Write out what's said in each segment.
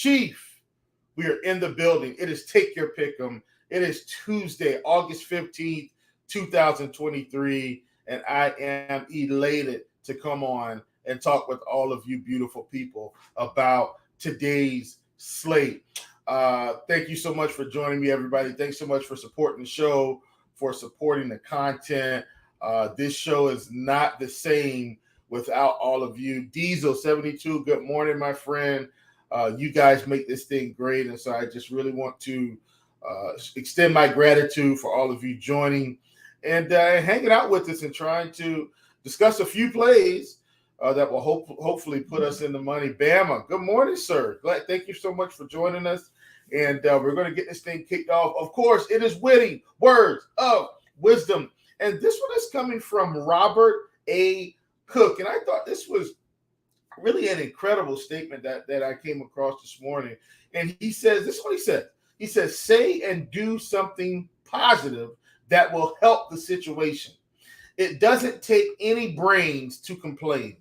Chief, we are in the building. It is Take Your Pick'em. It is Tuesday, August 15th, 2023, and I am elated to come on and talk with all of you beautiful people about today's slate. Thank you so much for joining me, everybody. Thanks so much for supporting the show, for supporting the content. This show is not the same without all of you. Diesel72, good morning, my friend. You guys make this thing great, and so I just really want to extend my gratitude for all of you joining and hanging out with us and trying to discuss a few plays that will hopefully put us in the money. Bama, good morning, sir. Thank you so much for joining us, and we're going to get this thing kicked off. Of course, it is Witty Words of Wisdom, and this one is coming from Robert A. Cook, and I thought this was really an incredible statement that I came across this morning. And he says, this is what he said. He says, say and do something positive that will help the situation. It doesn't take any brains to complain.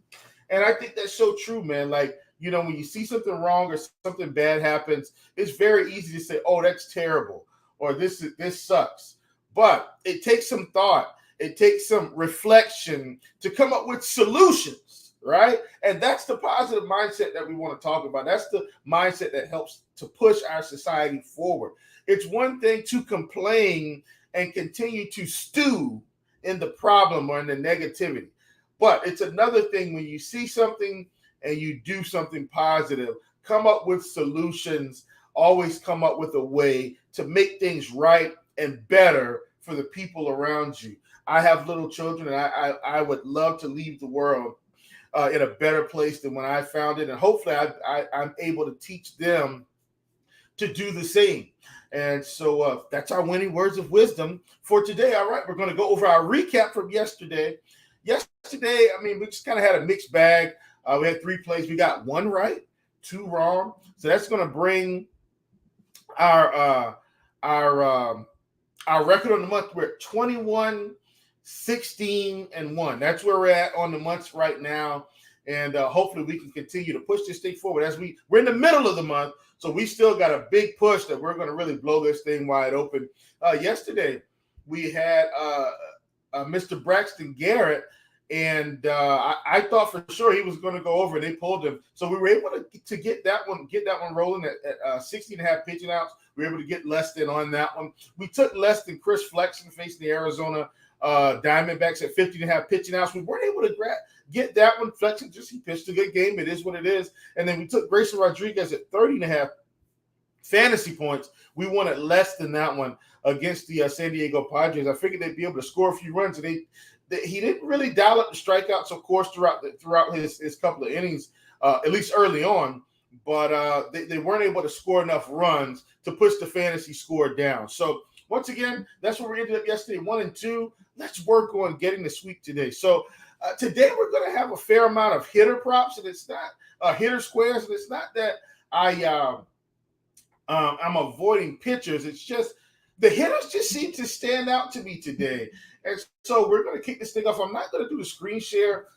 And I think that's so true, man. Like, you know, when you see something wrong or something bad happens, it's very easy to say, oh, that's terrible, or this sucks. But it takes some thought. It takes some reflection to come up with solutions, right? And that's the positive mindset that we want to talk about. That's the mindset that helps to push our society forward. It's one thing to complain and continue to stew in the problem or in the negativity. But it's another thing when you see something and you do something positive, come up with solutions, always come up with a way to make things right and better for the people around you. I have little children, and I would love to leave the world in a better place than when I found it. And hopefully I'm able to teach them to do the same. And so that's our winning words of wisdom for today. All right, we're going to go over our recap from yesterday. Yesterday, I mean, we just kind of had a mixed bag. We had 3 plays. We got 1 right, 2 wrong. So that's going to bring our record on the month. We're at 21, 16, and 1. That's where we're at on the months right now. And hopefully we can continue to push this thing forward as we're in the middle of the month. So we still got a big push that we're going to really blow this thing wide open. Yesterday, we had Mr. Braxton Garrett, and I thought for sure he was going to go over. They pulled him. So we were able to get that one rolling at 16.5 pitching outs. We were able to get less than on that one. We took less than Chris Flexen facing the Arizona Diamondbacks at 50.5 pitching outs. We weren't able to get that one. Flexen he pitched a good game. It is what it is. And then we took Grayson Rodriguez at 30.5 fantasy points. We won at less than that one against the San Diego Padres. I figured they'd be able to score a few runs, and he didn't really dial up the strikeouts, of course, throughout his couple of innings, at least early on. But they weren't able to score enough runs to push the fantasy score down. So once again, that's where we ended up yesterday, 1 and 2. Let's work on getting the sweep today. So today we're going to have a fair amount of hitter props, and it's not hitter squares, and it's not that I'm avoiding pitchers. It's just the hitters just seem to stand out to me today. And so we're going to kick this thing off. I'm not going to do the screen share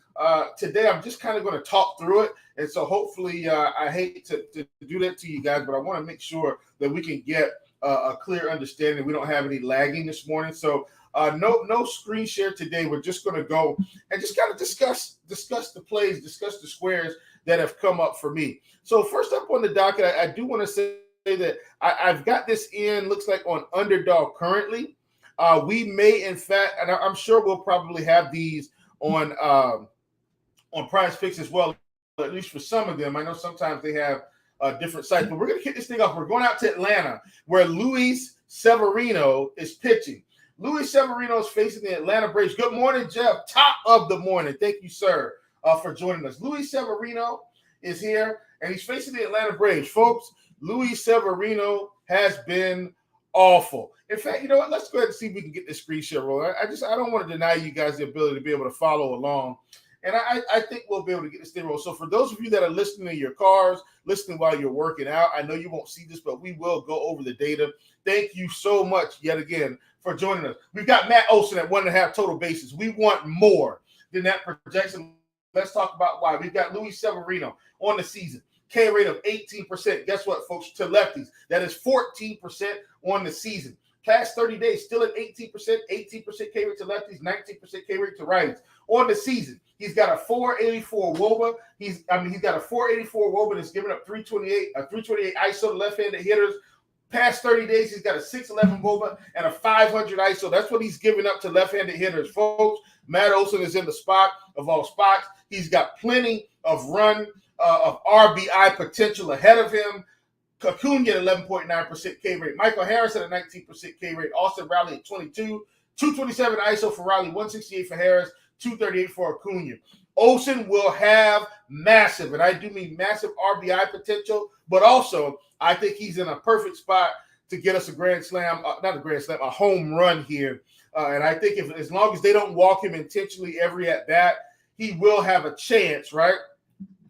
today. I'm just kind of going to talk through it. And so hopefully I hate to do that to you guys, but I want to make sure that we can get a clear understanding. We don't have any lagging this morning. So no screen share today. We're just going to go and just kind of discuss the plays, discuss the squares that have come up for me. So first up on the docket, I do want to say that I've got this looks like on Underdog currently. We may, in fact, and I'm sure we'll probably have these on PrizePicks as well, at least for some of them. I know sometimes they have different sites, but we're going to kick this thing off. We're going out to Atlanta, where Luis Severino is pitching. Luis Severino is facing the Atlanta Braves. Good morning, Jeff. Top of the morning. Thank you, sir, for joining us. Luis Severino is here, and he's facing the Atlanta Braves. Folks, Luis Severino has been awful. In fact, you know what? Let's go ahead and see if we can get this screen share rolling. I don't want to deny you guys the ability to be able to follow along. And I think we'll be able to get this thing rolling. So for those of you that are listening in your cars, listening while you're working out, I know you won't see this, but we will go over the data. Thank you so much yet again for joining us. We've got Matt Olson at 1.5 total bases. We want more than that projection. Let's talk about why. We've got Luis Severino on the season. K rate of 18%. Guess what, folks? To lefties. That is 14% on the season. Past 30 days, still at 18%, 18% K rate to lefties, 19% K rate to righties. On the season, he's got a 484 WOBA. He's got a 484 WOBA that's giving up 328 ISO to left-handed hitters. Past 30 days, he's got a 611 WOBA and a 500 ISO. That's what he's giving up to left-handed hitters, folks. Matt Olson is in the spot of all spots. He's got plenty of RBI potential ahead of him. Acuna at 11.9% K rate. Michael Harris at a 19% K rate. Austin Riley at 22. 227 ISO for Riley. 168 for Harris. 238 for Acuna. Olson will have massive, and I do mean massive RBI potential, but also I think he's in a perfect spot to get us a grand slam, a home run here. And I think as long as they don't walk him intentionally every at bat, he will have a chance, right?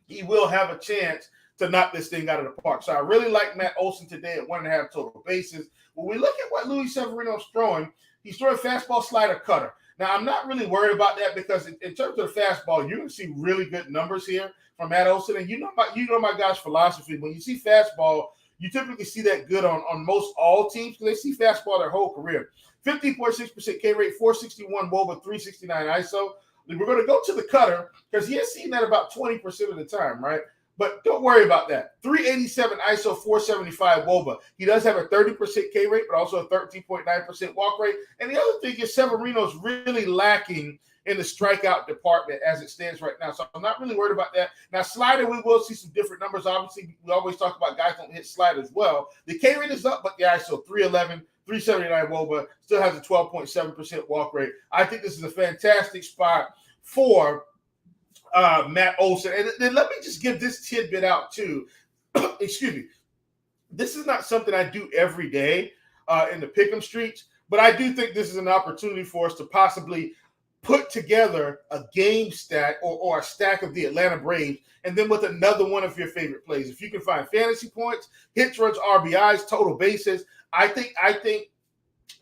He will have a chance to knock this thing out of the park. So I really like Matt Olson today at 1.5 total bases. When we look at what Luis Severino's throwing, he's throwing fastball, slider, cutter. Now, I'm not really worried about that because in terms of the fastball, you're going to see really good numbers here from Matt Olson. And you know my guy's philosophy. When you see fastball, you typically see that good on most all teams because they see fastball their whole career. 50.6% K rate, 461 WOBA, 369 ISO. We're going to go to the cutter because he has seen that about 20% of the time, right? But don't worry about that. 387 ISO, 475 WOBA. He does have a 30% K rate, but also a 13.9% walk rate. And the other thing is Severino's really lacking in the strikeout department as it stands right now. So I'm not really worried about that. Now, slider, we will see some different numbers. Obviously, we always talk about guys don't hit slider as well. The K rate is up, but the ISO 311, 379 WOBA, still has a 12.7% walk rate. I think this is a fantastic spot for Matt Olson. And then let me just give this tidbit out too. Excuse me. This is not something I do every day in the pick'em streets, but I do think this is an opportunity for us to possibly put together a game stack or a stack of the Atlanta Braves, and then with another one of your favorite plays. If you can find fantasy points, hits, runs, RBIs, total bases, I think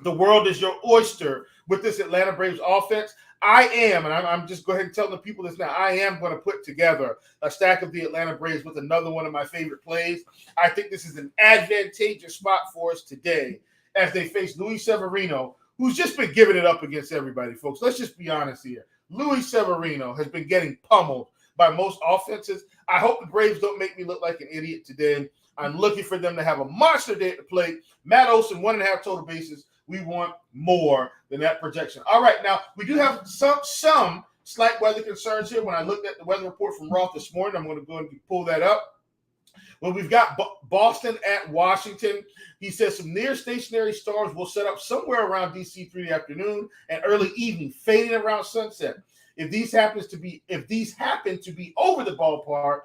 the world is your oyster with this Atlanta Braves offense. I'm just go ahead and telling the people this now. I am going to put together a stack of the Atlanta Braves with another one of my favorite plays. I think this is an advantageous spot for us today as they face Luis Severino, who's just been giving it up against everybody, folks. Let's just be honest here. Luis Severino has been getting pummeled by most offenses. I hope the Braves don't make me look like an idiot today. I'm looking for them to have a monster day at the plate. Matt Olson, 1.5 total bases. We want more than that projection. All right, now we do have some slight weather concerns here. When I looked at the weather report from Roth this morning, I'm going to go and pull that up. Well, we've got Boston at Washington. He says some near stationary storms will set up somewhere around DC through the afternoon and early evening, fading around sunset. If these happen to be over the ballpark,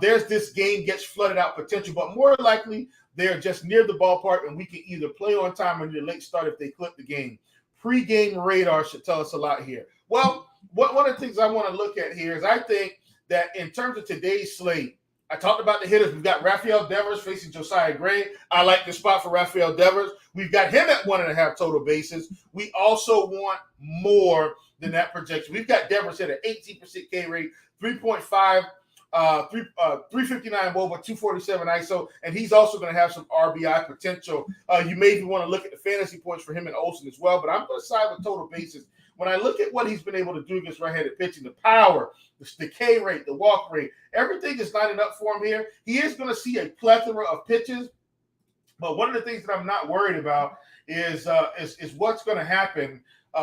there's this game gets flooded out potential, but more likely they're just near the ballpark, and we can either play on time or need a late start if they clip the game. Pre-game radar should tell us a lot here. Well, one of the things I want to look at here is I think that in terms of today's slate, I talked about the hitters. We've got Rafael Devers facing Josiah Gray. I like the spot for Rafael Devers. We've got him at 1.5 total bases. We also want more than that projection. We've got Devers hit at 18% K rate, 3.5. 359 WOBA, 247 ISO, and he's also going to have some RBI potential. You maybe want to look at the fantasy points for him and Olson as well, but I'm going to side with total bases. When I look at what he's been able to do against right-handed pitching, the power, the K rate, the walk rate, everything is lining up for him here. He is going to see a plethora of pitches, but one of the things that I'm not worried about is what's going to happen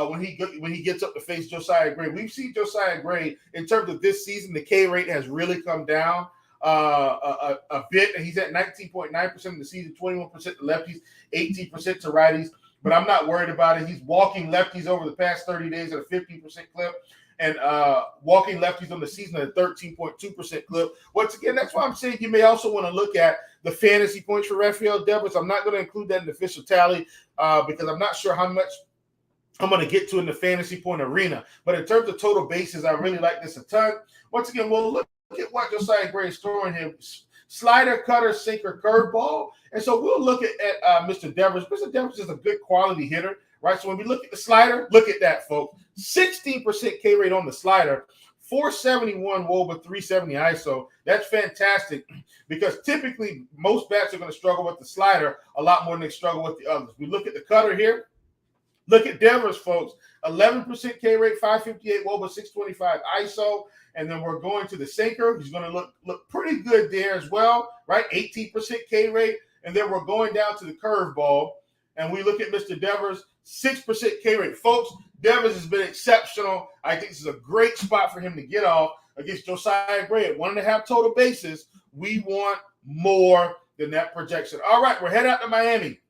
when he gets up to face Josiah Gray. We've seen Josiah Gray in terms of this season. The K rate has really come down a bit, and he's at 19.9% of the season, 21% to lefties, 18% to righties. But I'm not worried about it. He's walking lefties over the past 30 days at a 15% clip, and walking lefties on the season at a 13.2% clip. Once again, that's why I'm saying you may also want to look at the fantasy points for Rafael Devers. I'm not going to include that in the official tally because I'm not sure how much I'm going to get to in the fantasy point arena. But in terms of total bases, I really like this a ton. Once again, we'll look at what Josiah Gray is throwing him. Slider, cutter, sinker, curveball. And so we'll look at Mr. Devers. Mr. Devers is a good quality hitter, right? So when we look at the slider, look at that, folks. 16% K rate on the slider, 471 WOBA, 370 ISO. That's fantastic because typically most bats are going to struggle with the slider a lot more than they struggle with the others. We look at the cutter here. Look at Devers, folks. 11% K rate, 558 WOBA, 625 ISO. And then we're going to the sinker. He's going to look pretty good there as well, right? 18% K rate. And then we're going down to the curveball. And we look at Mr. Devers, 6% K rate. Folks, Devers has been exceptional. I think this is a great spot for him to get off against Josiah Gray at 1.5 total bases. We want more than that projection. All right, we're heading out to Miami.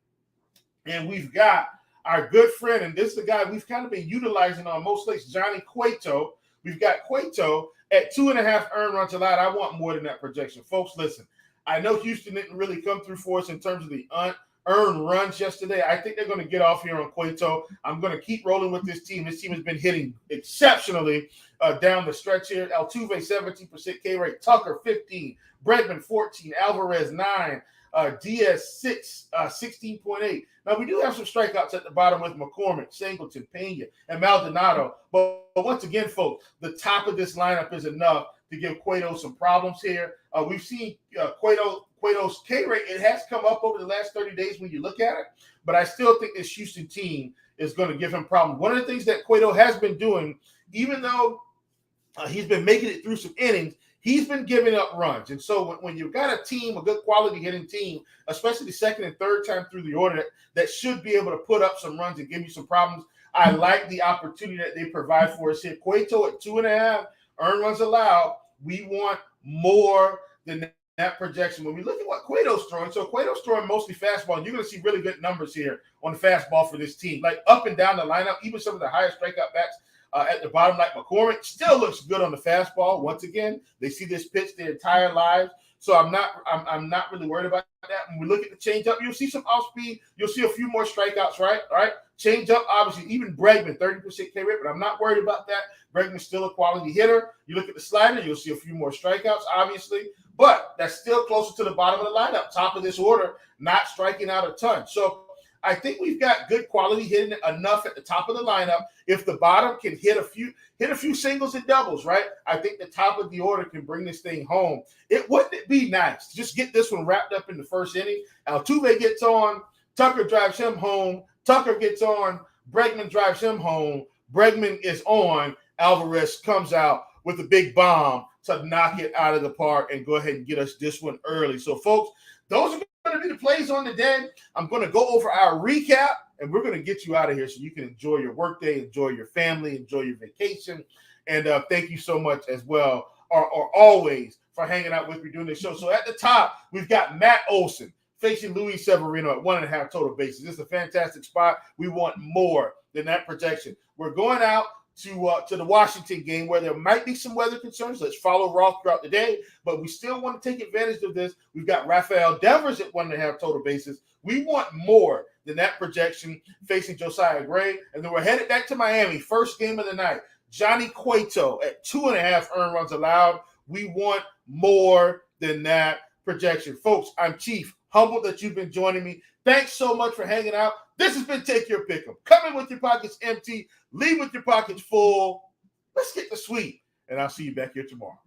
And we've got our good friend, and this is the guy we've kind of been utilizing on most slates, Johnny Cueto. We've got Cueto at 2.5 earned runs allowed. I want more than that projection. Folks, listen, I know Houston didn't really come through for us in terms of the earned runs yesterday. I think they're going to get off here on Cueto. I'm going to keep rolling with this team. This team has been hitting exceptionally down the stretch here. Altuve, 17% K rate. Tucker, 15. Bregman, 14. Alvarez, 9. Diaz, 6, 16.8. Now, we do have some strikeouts at the bottom with McCormick, Singleton, Pena, and Maldonado. But once again, folks, the top of this lineup is enough to give Cueto some problems here. We've seen Cueto's K rate. It has come up over the last 30 days when you look at it. But I still think this Houston team is going to give him problems. One of the things that Cueto has been doing, even though he's been making it through some innings, he's been giving up runs. And so when you've got a team, a good quality hitting team, especially the second and third time through the order, that should be able to put up some runs and give you some problems. I like the opportunity that they provide for us here. Cueto at 2.5 earned runs allowed. We want more than that projection. When we look at what Cueto's throwing, so Cueto's throwing mostly fastball, and you're going to see really good numbers here on the fastball for this team. Like up and down the lineup, even some of the highest strikeout backs at the bottom, like McCormick, still looks good on the fastball. Once again, they see this pitch their entire lives. So I'm not really worried about that. When we look at the changeup, you'll see some off speed. You'll see a few more strikeouts, right? All right. Changeup, obviously, even Bregman, 30% K rate, but I'm not worried about that. Bregman's still a quality hitter. You look at the slider, you'll see a few more strikeouts, obviously, but that's still closer to the bottom of the lineup, top of this order, not striking out a ton. So I think we've got good quality hitting enough at the top of the lineup. If the bottom can hit a few singles and doubles, right? I think the top of the order can bring this thing home. Wouldn't it be nice to just get this one wrapped up in the first inning? Altuve gets on, Tucker drives him home, Tucker gets on, Bregman drives him home, Bregman is on, Alvarez comes out with a big bomb to knock it out of the park and go ahead and get us this one early. So, folks, those are going to be the plays on the day. I'm going to go over our recap, and we're going to get you out of here so you can enjoy your workday, enjoy your family, enjoy your vacation. And thank you so much as well, or always, for hanging out with me doing this show. So at the top, we've got Matt Olson facing Luis Severino at 1.5 total bases. This is a fantastic spot. We want more than that projection. We're going out to the Washington game where there might be some weather concerns. Let's follow Roth throughout the day, but we still want to take advantage of this. We've got Rafael Devers at 1.5 total bases. We want more than that projection facing Josiah Gray. And then we're headed back to Miami. First game of the night. Johnny Cueto at 2.5 earned runs allowed. We want more than that projection. Folks, I'm Chief. Humbled that you've been joining me. Thanks so much for hanging out. This has been Take Your Pick'em. Come in with your pockets empty. Leave with your pockets full. Let's get the sweep. And I'll see you back here tomorrow.